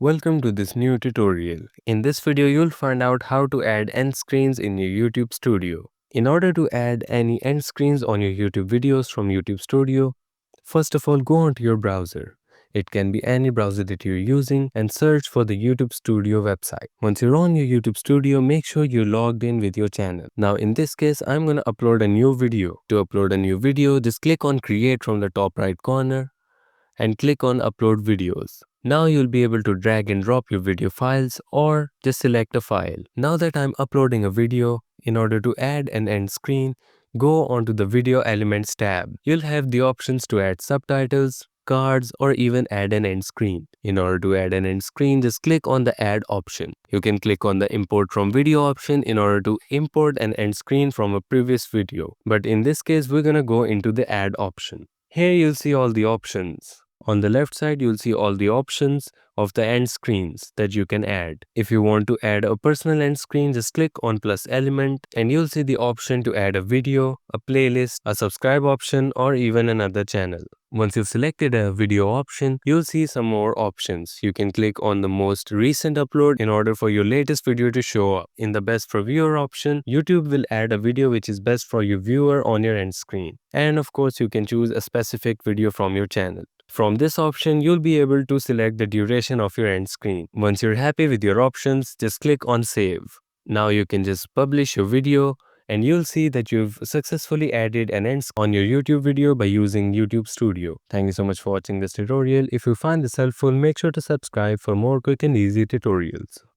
Welcome to this new tutorial. In this video, you'll find out how to add end screens in your YouTube Studio. In order to add any end screens on your YouTube videos from YouTube Studio, first of all, go onto your browser. It can be any browser that you're using and search for the YouTube Studio website. Once you're on your YouTube Studio, make sure you're logged in with your channel. Now in this case, I'm going to upload a new video. To upload a new video, just click on Create from the top right corner and click on Upload Videos. Now you'll be able to drag and drop your video files or just select a file. Now that I'm uploading a video, in order to add an end screen, go onto the Video Elements tab. You'll have the options to add subtitles, cards, or even add an end screen. In order to add an end screen, just click on the Add option. You can click on the Import from Video option in order to import an end screen from a previous video. But in this case, we're gonna go into the Add option. Here you'll see all the options. On the left side, you'll see all the options of the end screens that you can add. If you want to add a personal end screen, just click on plus element and you'll see the option to add a video, a playlist, a subscribe option, or even another channel. Once you've selected a video option, you'll see some more options. You can click on the most recent upload in order for your latest video to show up. In the best for viewer option, YouTube will add a video which is best for your viewer on your end screen. And of course, you can choose a specific video from your channel. From this option, you'll be able to select the duration of your end screen. Once you're happy with your options, just click on Save. Now you can just publish your video and you'll see that you've successfully added an end screen on your YouTube video by using YouTube Studio. Thank you so much for watching this tutorial. If you find this helpful, make sure to subscribe for more quick and easy tutorials.